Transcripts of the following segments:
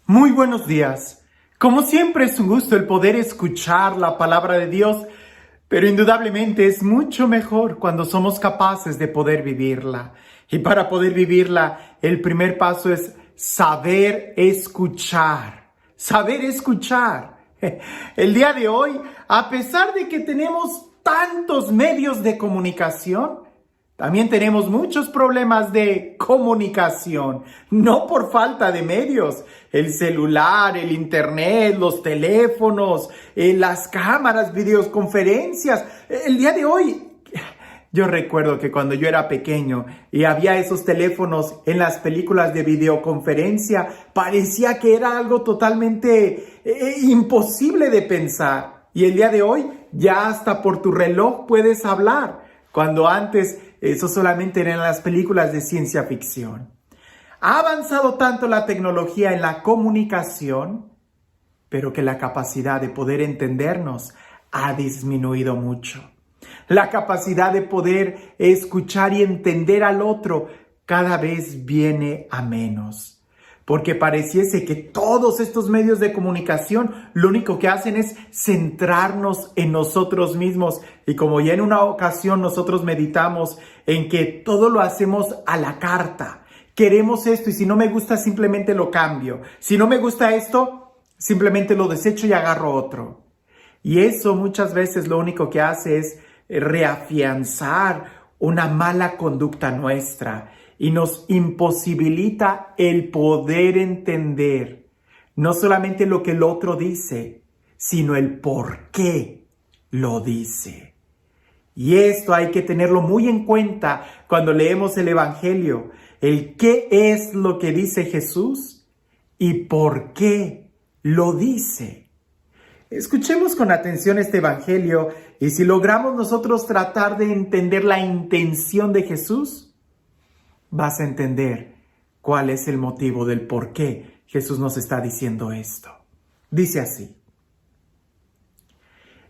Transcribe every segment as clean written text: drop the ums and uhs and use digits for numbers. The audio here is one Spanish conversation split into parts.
Muy buenos días. Como siempre es un gusto el poder escuchar la palabra de Dios, pero indudablemente es mucho mejor cuando somos capaces de poder vivirla. Y para poder vivirla, el primer paso es saber escuchar. Saber escuchar. El día de hoy, a pesar de que tenemos tantos medios de comunicación, también tenemos muchos problemas de comunicación, no por falta de medios. El celular, el internet, los teléfonos, las cámaras, videoconferencias. El día de hoy, yo recuerdo que cuando yo era pequeño y había esos teléfonos en las películas de videoconferencia, parecía que era algo totalmente imposible de pensar. Y el día de hoy, ya hasta por tu reloj puedes hablar, cuando antes eso solamente eran las películas de ciencia ficción. Ha avanzado tanto la tecnología en la comunicación, pero que la capacidad de poder entendernos ha disminuido mucho. La capacidad de poder escuchar y entender al otro cada vez viene a menos. Porque pareciese que todos estos medios de comunicación lo único que hacen es centrarnos en nosotros mismos. Y como ya en una ocasión nosotros meditamos en que todo lo hacemos a la carta. Queremos esto y si no me gusta simplemente lo cambio. Si no me gusta esto, simplemente lo desecho y agarro otro. Y eso muchas veces lo único que hace es reafianzar una mala conducta nuestra y nos imposibilita el poder entender no solamente lo que el otro dice, sino el por qué lo dice. Y esto hay que tenerlo muy en cuenta cuando leemos el Evangelio, el qué es lo que dice Jesús y por qué lo dice. Escuchemos con atención este Evangelio y si logramos nosotros tratar de entender la intención de Jesús, vas a entender cuál es el motivo del por qué Jesús nos está diciendo esto. Dice así: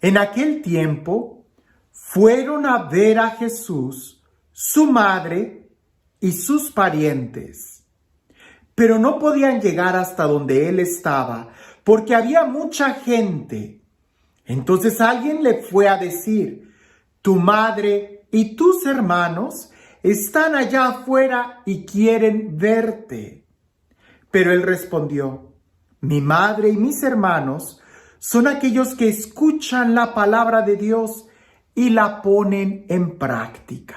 en aquel tiempo fueron a ver a Jesús, su madre y sus parientes, pero no podían llegar hasta donde él estaba, porque había mucha gente. Entonces alguien le fue a decir: tu madre y tus hermanos están allá afuera y quieren verte. Pero él respondió: mi madre y mis hermanos son aquellos que escuchan la palabra de Dios y la ponen en práctica.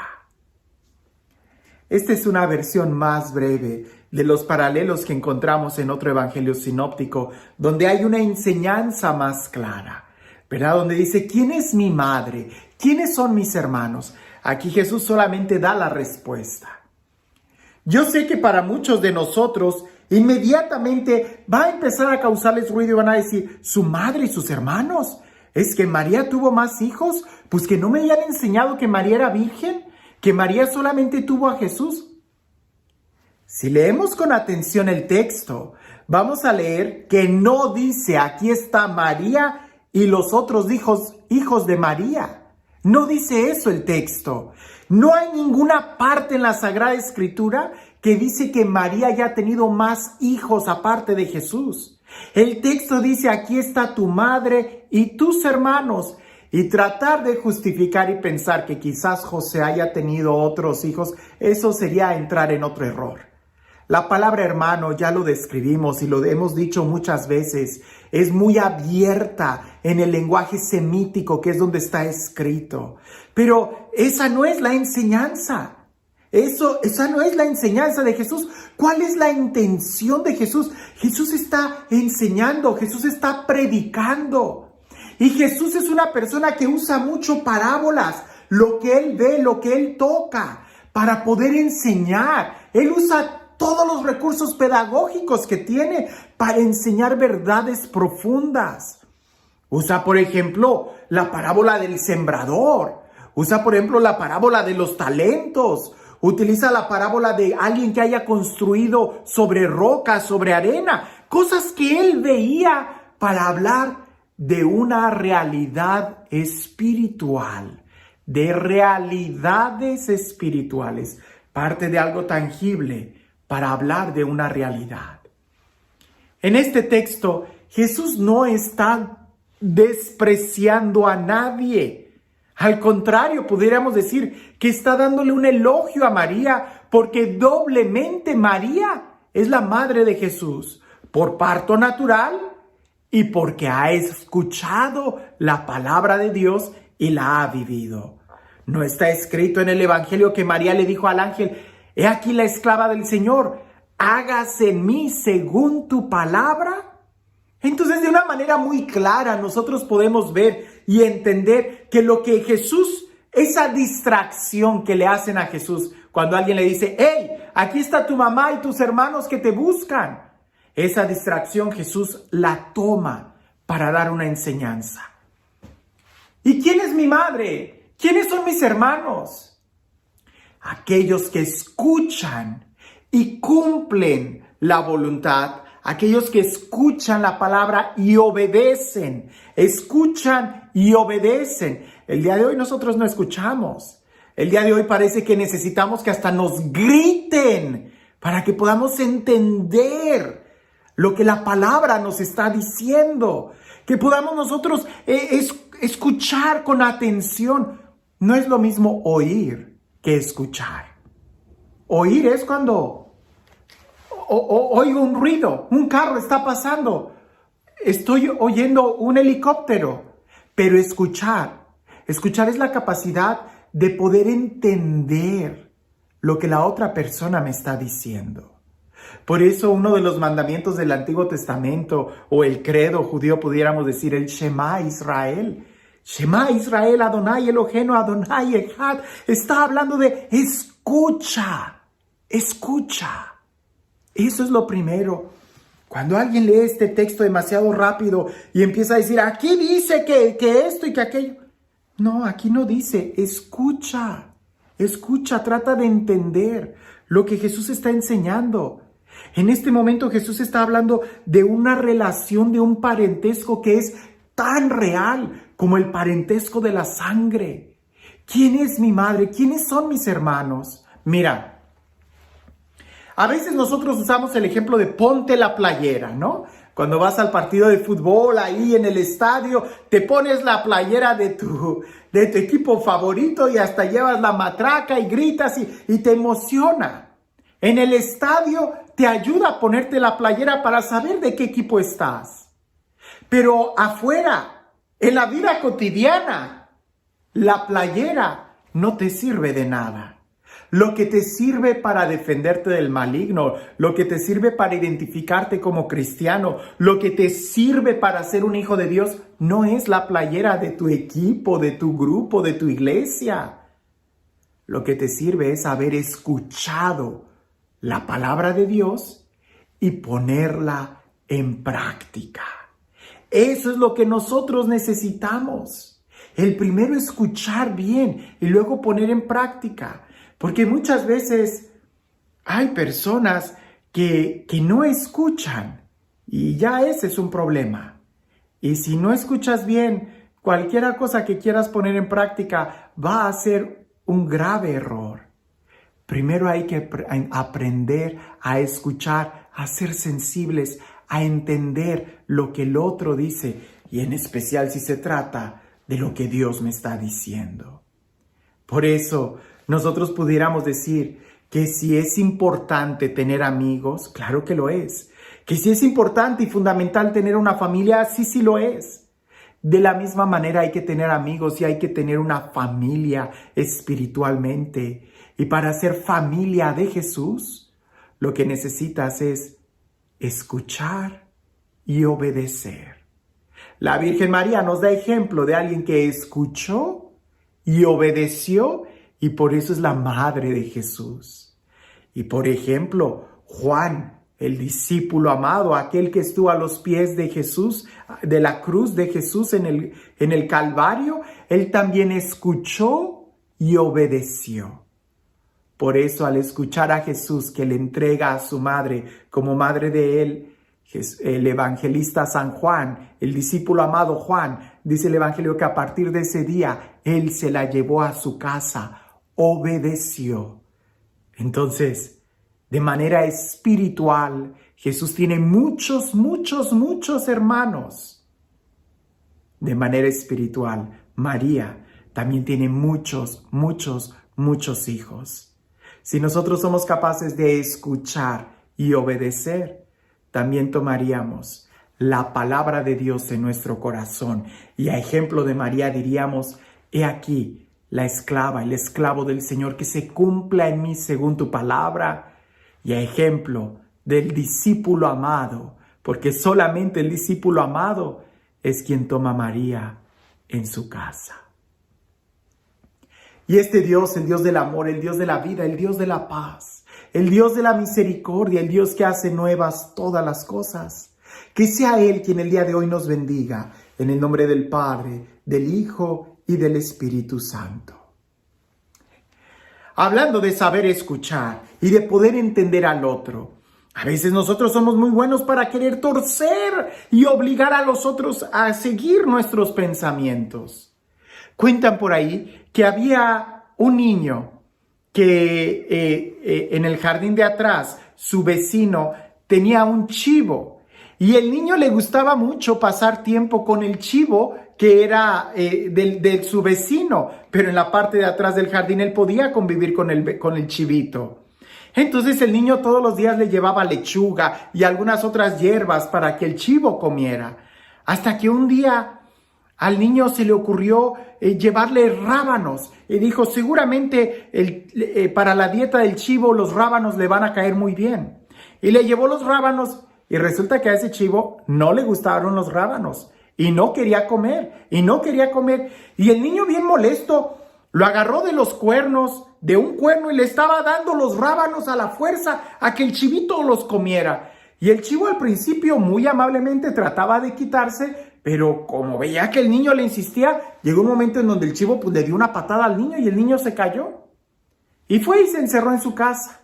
Esta es una versión más breve de los paralelos que encontramos en otro evangelio sinóptico, donde hay una enseñanza más clara, ¿verdad? Donde dice: ¿quién es mi madre? ¿Quiénes son mis hermanos? Aquí Jesús solamente da la respuesta. Yo sé que para muchos de nosotros inmediatamente va a empezar a causarles ruido y van a decir: ¿su madre y sus hermanos? ¿Es que María tuvo más hijos? Pues que no me habían enseñado que María era virgen, que María solamente tuvo a Jesús. Si leemos con atención el texto, vamos a leer que no dice: aquí está María y los otros hijos de María. No dice eso el texto. No hay ninguna parte en la Sagrada Escritura que dice que María haya tenido más hijos aparte de Jesús. El texto dice: aquí está tu madre y tus hermanos. Y tratar de justificar y pensar que quizás José haya tenido otros hijos, eso sería entrar en otro error. La palabra hermano, ya lo describimos y lo hemos dicho muchas veces, es muy abierta en el lenguaje semítico, que es donde está escrito. Pero esa no es la enseñanza. Esa no es la enseñanza de Jesús. ¿Cuál es la intención de Jesús? Jesús está enseñando, Jesús está predicando. Y Jesús es una persona que usa mucho parábolas, lo que él ve, lo que él toca, para poder enseñar. Él usa todos los recursos pedagógicos que tiene para enseñar verdades profundas. Usa, por ejemplo, la parábola del sembrador. Usa, por ejemplo, la parábola de los talentos. Utiliza la parábola de alguien que haya construido sobre roca, sobre arena. Cosas que él veía para hablar de una realidad espiritual. De realidades espirituales. Parte de algo tangible para hablar de una realidad. En este texto, Jesús no está despreciando a nadie. Al contrario, pudiéramos decir que está dándole un elogio a María, porque doblemente María es la madre de Jesús, por parto natural y porque ha escuchado la palabra de Dios y la ha vivido. ¿No está escrito en el Evangelio que María le dijo al ángel: he aquí la esclava del Señor, hágase en mí según tu palabra? Entonces, de una manera muy clara, nosotros podemos ver y entender que lo que Jesús, esa distracción que le hacen a Jesús, cuando alguien le dice: hey, aquí está tu mamá y tus hermanos que te buscan, esa distracción Jesús la toma para dar una enseñanza. ¿Y quién es mi madre? ¿Quiénes son mis hermanos? Aquellos que escuchan y cumplen la voluntad, aquellos que escuchan la palabra y obedecen, escuchan y obedecen. El día de hoy nosotros no escuchamos. El día de hoy parece que necesitamos que hasta nos griten para que podamos entender lo que la palabra nos está diciendo, que podamos nosotros escuchar con atención. No es lo mismo oír que escuchar. Oír es cuando oigo un ruido, un carro está pasando, estoy oyendo un helicóptero. Pero escuchar es la capacidad de poder entender lo que la otra persona me está diciendo. Por eso uno de los mandamientos del Antiguo Testamento, o el credo judío, pudiéramos decir el Shema Israel. Shema Israel, Adonai Eloheinu, Adonai Echad. Está hablando de escucha. Eso es lo primero. Cuando alguien lee este texto demasiado rápido y empieza a decir: aquí dice que esto y que aquello. No, aquí no dice. Escucha, trata de entender lo que Jesús está enseñando. En este momento Jesús está hablando de una relación, de un parentesco que es tan real como el parentesco de la sangre. ¿Quién es mi madre? ¿Quiénes son mis hermanos? Mira, a veces nosotros usamos el ejemplo de ponte la playera, ¿no? Cuando vas al partido de fútbol, ahí en el estadio, te pones la playera de tu equipo favorito y hasta llevas la matraca y gritas y te emociona. En el estadio te ayuda a ponerte la playera para saber de qué equipo estás. Pero afuera, en la vida cotidiana, la playera no te sirve de nada. Lo que te sirve para defenderte del maligno, lo que te sirve para identificarte como cristiano, lo que te sirve para ser un hijo de Dios, no es la playera de tu equipo, de tu grupo, de tu iglesia. Lo que te sirve es haber escuchado la palabra de Dios y ponerla en práctica. Eso es lo que nosotros necesitamos. El primero escuchar bien y luego poner en práctica. Porque muchas veces hay personas que no escuchan y ya ese es un problema. Y si no escuchas bien, cualquier cosa que quieras poner en práctica va a ser un grave error. Primero hay que aprender a escuchar, a ser sensibles, a entender lo que el otro dice y en especial si se trata de lo que Dios me está diciendo. Por eso nosotros pudiéramos decir que si es importante tener amigos, claro que lo es. Que si es importante y fundamental tener una familia, sí lo es. De la misma manera hay que tener amigos y hay que tener una familia espiritualmente. Y para ser familia de Jesús, lo que necesitas es escuchar y obedecer. La Virgen María nos da ejemplo de alguien que escuchó y obedeció y por eso es la madre de Jesús. Y por ejemplo, Juan, el discípulo amado, aquel que estuvo a los pies de Jesús, de la cruz de Jesús en el Calvario, él también escuchó y obedeció. Por eso al escuchar a Jesús que le entrega a su madre como madre de él, el evangelista San Juan, el discípulo amado Juan, dice el evangelio que a partir de ese día él se la llevó a su casa, obedeció. Entonces, de manera espiritual, Jesús tiene muchos, muchos, muchos hermanos. De manera espiritual, María también tiene muchos, muchos, muchos hijos. Si nosotros somos capaces de escuchar y obedecer, también tomaríamos la palabra de Dios en nuestro corazón. Y a ejemplo de María diríamos: he aquí la esclava, el esclavo del Señor, que se cumpla en mí según tu palabra. Y a ejemplo del discípulo amado, porque solamente el discípulo amado es quien toma a María en su casa. Y este Dios, el Dios del amor, el Dios de la vida, el Dios de la paz, el Dios de la misericordia, el Dios que hace nuevas todas las cosas, que sea Él quien el día de hoy nos bendiga, en el nombre del Padre, del Hijo y del Espíritu Santo. Hablando de saber escuchar y de poder entender al otro, a veces nosotros somos muy buenos para querer torcer y obligar a los otros a seguir nuestros pensamientos. Cuentan por ahí que había un niño que en el jardín de atrás, su vecino tenía un chivo y el niño le gustaba mucho pasar tiempo con el chivo que era de su vecino, pero en la parte de atrás del jardín él podía convivir con el chivito. Entonces el niño todos los días le llevaba lechuga y algunas otras hierbas para que el chivo comiera. Hasta que un día al niño se le ocurrió llevarle rábanos y dijo: seguramente para la dieta del chivo los rábanos le van a caer muy bien. Y le llevó los rábanos y resulta que a ese chivo no le gustaron los rábanos y no quería comer. Y el niño, bien molesto, lo agarró de un cuerno y le estaba dando los rábanos a la fuerza a que el chivito los comiera. Y el chivo al principio muy amablemente trataba de quitarse, pero como veía que el niño le insistía, llegó un momento en donde el chivo le dio una patada al niño y el niño se cayó. Y fue y se encerró en su casa.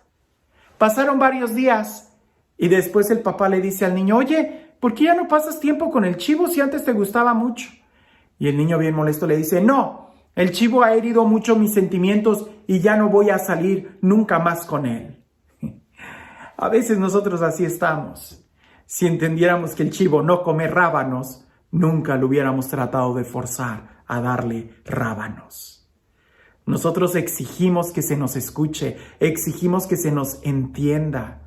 Pasaron varios días y después el papá le dice al niño: oye, ¿por qué ya no pasas tiempo con el chivo si antes te gustaba mucho? Y el niño, bien molesto, le dice: no, el chivo ha herido mucho mis sentimientos y ya no voy a salir nunca más con él. A veces nosotros así estamos. Si entendiéramos que el chivo no come rábanos, nunca lo hubiéramos tratado de forzar a darle rábanos. Nosotros exigimos que se nos escuche, exigimos que se nos entienda,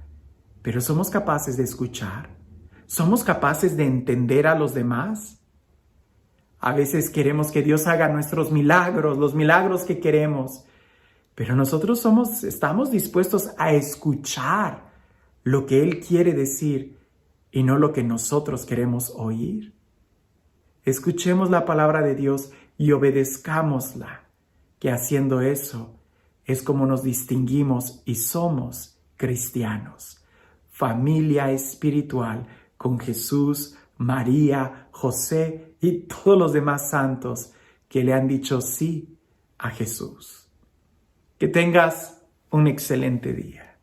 pero ¿somos capaces de escuchar? ¿Somos capaces de entender a los demás? A veces queremos que Dios haga nuestros milagros, los milagros que queremos, pero nosotros estamos dispuestos a escuchar lo que Él quiere decir y no lo que nosotros queremos oír. Escuchemos la palabra de Dios y obedezcámosla, que haciendo eso es como nos distinguimos y somos cristianos. Familia espiritual con Jesús, María, José y todos los demás santos que le han dicho sí a Jesús. Que tengas un excelente día.